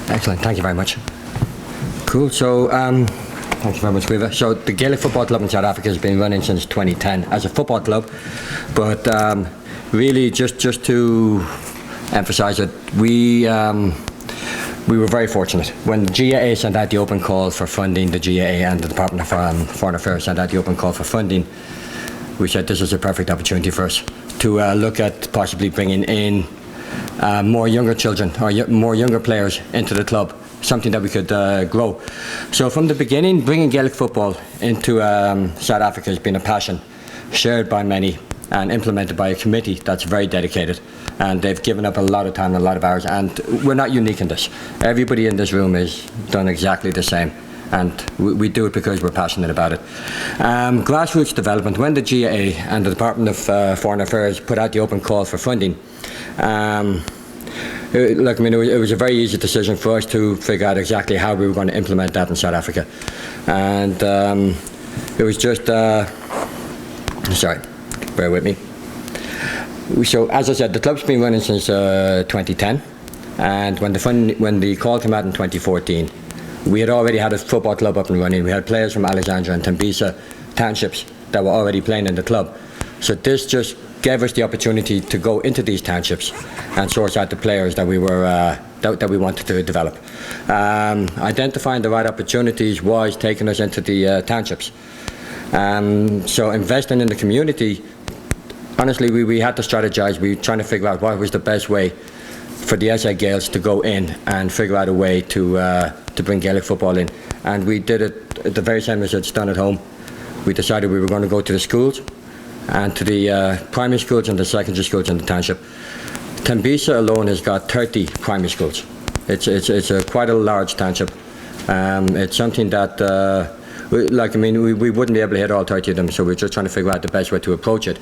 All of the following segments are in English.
Excellent, thank you very much. Cool, so thank you very much, Weaver. So the Gaelic Football Club in South Africa has been running since 2010 as a football club, but really just to emphasise it, we were very fortunate. When the GAA sent out the open call for funding, the GAA and the Department of Foreign Affairs sent out the open call for funding, we said this is a perfect opportunity for us to look at possibly bringing in more younger children or more younger players into the club, something that we could grow. So from the beginning, bringing Gaelic football into South Africa has been a passion shared by many and implemented by a committee that's very dedicated, and they've given up a lot of time and a lot of hours, and we're not unique in this. Everybody in this room has done exactly the same, and we do it because we're passionate about it. Grassroots development, when the GAA and the Department of Foreign Affairs put out the open call for funding, it was a very easy decision for us to figure out exactly how we were going to implement that in South Africa. And it was just, sorry, bear with me. So as I said, the club's been running since 2010, and when the call came out in 2014, we had already had a football club up and running. We had players from Alexandra and Tembisa townships that were already playing in the club. So this just gave us the opportunity to go into these townships and source out the players that we were that we wanted to develop. Identifying the right opportunities was taking us into the townships. So investing in the community, honestly, we had to strategize. We were trying to figure out what was the best way for the SA Gaels to go in and figure out a way to bring Gaelic football in. And we did it the very same as it's done at home. We decided we were going to go to the schools, and to the primary schools and the secondary schools in the township. Tembisa alone has got 30 primary schools. It's quite a large township. It's something that, we wouldn't be able to hit all 30 of them, so we're just trying to figure out the best way to approach it.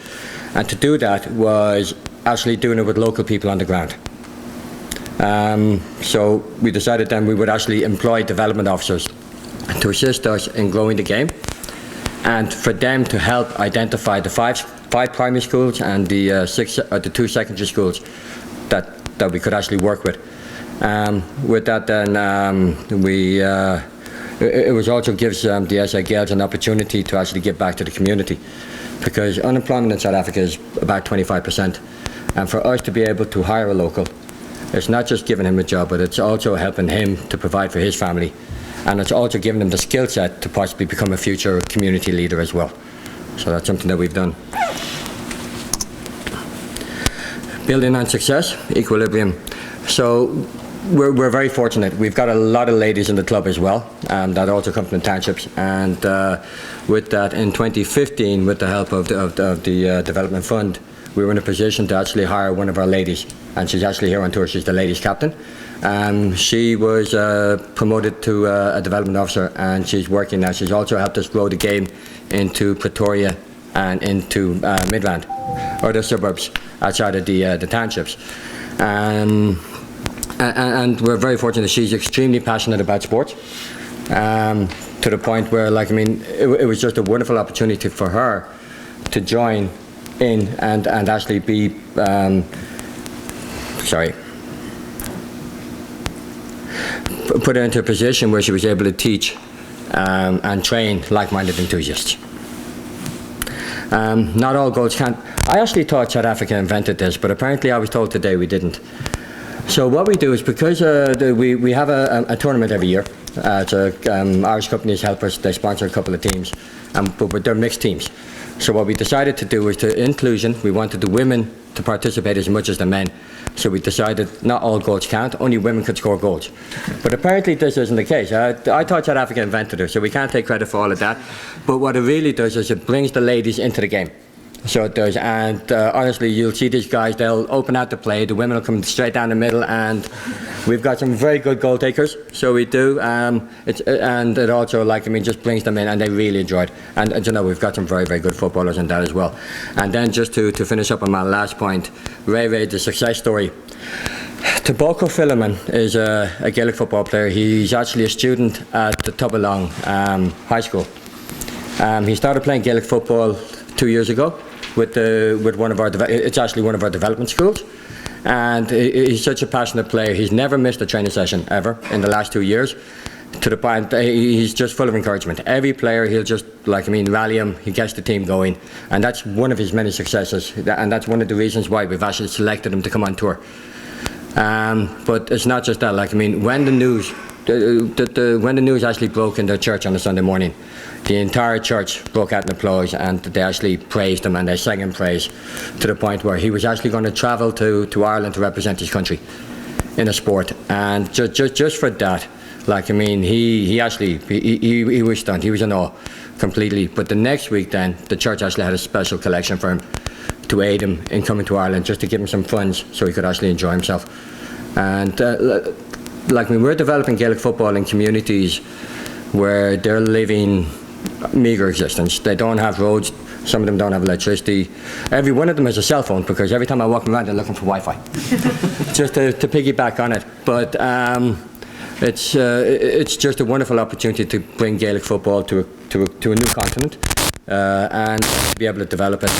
And to do that was actually doing it with local people on the ground. So we decided then we would actually employ development officers to assist us in growing the game, and for them to help identify the five primary schools and the 2 secondary schools that we could actually work with. With that, then it was also gives the SA Gaels an opportunity to actually give back to the community, because unemployment in South Africa is about 25%, and for us to be able to hire a local, it's not just giving him a job, but it's also helping him to provide for his family. And it's also given them the skill set to possibly become a future community leader as well. So that's something that we've done. Building on success, equilibrium. So we're very fortunate. We've got a lot of ladies in the club as well, that also come from the townships. And with that, in 2015, with the help of the Development Fund, we were in a position to actually hire one of our ladies, and she's actually here on tour. She's the ladies captain. She was promoted to a development officer, and she's working now. She's also helped us grow the game into Pretoria and into Midrand, or the suburbs outside of the townships. And we're very fortunate. She's extremely passionate about sports, to the point where, it was just a wonderful opportunity for her to join in and actually be, put her into a position where she was able to teach and train like-minded enthusiasts. Not all goals can. I actually thought South Africa invented this, but apparently I was told today we didn't. So what we do is, because we have a tournament every year. Irish companies help us. They sponsor a couple of teams, but they're mixed teams. So what we decided to do was to inclusion. We wanted the women to participate as much as the men. So we decided not all goals count, only women could score goals. But apparently this isn't the case. I thought South Africa invented it, so we can't take credit for all of that. But what it really does is it brings the ladies into the game. So it does, and honestly, you'll see these guys, they'll open out the play, the women will come straight down the middle, and we've got some very good goal takers, so we do, and it also, just brings them in, and they really enjoy it. And we've got some very, very good footballers in that as well. And then just to finish up on my last point, Ray, the success story. Toboko Philemon is a Gaelic football player. He's actually a student at the Tubalong High School. He started playing Gaelic football 2 years ago with one of our it's actually one of our development schools, And he's such a passionate player. He's never missed a training session ever in the last 2 years. To the point, he's just full of encouragement. Every player, he'll just, rally him. He gets the team going, and that's one of his many successes. And that's one of the reasons why we've actually selected him to come on tour. But it's not just that. When the news, when the news actually broke in the church on a Sunday morning, the entire church broke out in applause, and they actually praised him, and they sang him praise, to the point where he was actually going to travel to Ireland to represent his country in a sport. And just for that, he was stunned. He was in awe completely. But the next week then, the church actually had a special collection for him to aid him in coming to Ireland, just to give him some funds so he could actually enjoy himself. And we're developing Gaelic football in communities where they're living meagre existence. They don't have roads. Some of them don't have electricity. Every one of them has a cell phone, because every time I walk around, they're looking for Wi-Fi. Just to piggyback on it. But it's just a wonderful opportunity to bring Gaelic football to a new continent, and be able to develop it.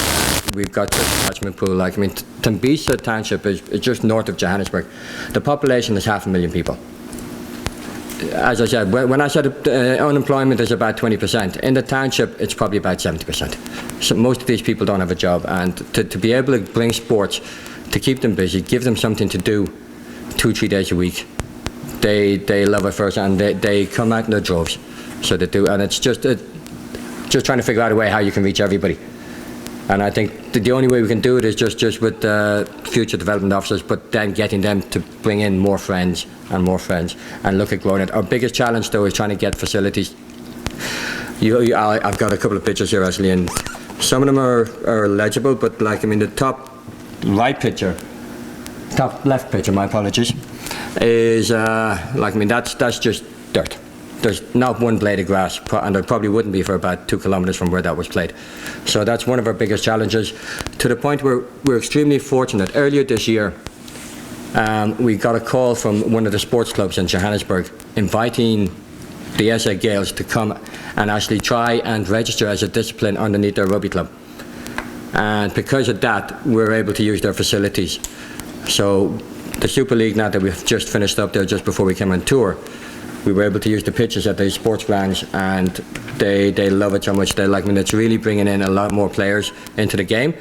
We've got the catchment pool. Tambisa Township is just north of Johannesburg. The population is 500,000 people. As I said, when I said unemployment is about 20%, in the township it's probably about 70%. So most of these people don't have a job, and to be able to bring sports, to keep them busy, give them something to do 2-3 days a week, they love it first, and they come out in their droves. So they do, and it's just trying to figure out a way how you can reach everybody. And I think the only way we can do it is just with future development officers, but then getting them to bring in more friends and look at growing it. Our biggest challenge, though, is trying to get facilities. I've got a couple of pictures here, actually, and some of them are legible, but the top right picture, top left picture, my apologies, is that's just dirt. There's not one blade of grass, and there probably wouldn't be for about 2 kilometres from where that was played. So that's one of our biggest challenges, to the point where we're extremely fortunate. Earlier this year, we got a call from one of the sports clubs in Johannesburg inviting the SA Gaels to come and actually try and register as a discipline underneath their rugby club. And because of that, we're able to use their facilities. So the Super League, now that we've just finished up there just before we came on tour, we were able to use the pitches at these sports grounds, and they love it so much. It's really bringing in a lot more players into the game.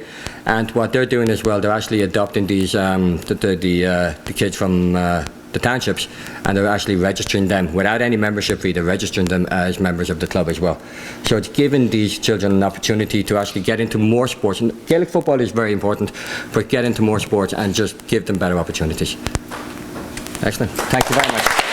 And what they're doing as well, they're actually adopting these the kids from the townships, and they're actually registering them without any membership fee. They're registering them as members of the club as well. So it's giving these children an opportunity to actually get into more sports. And Gaelic football is very important, but get into more sports and just give them better opportunities. Excellent. Thank you very much.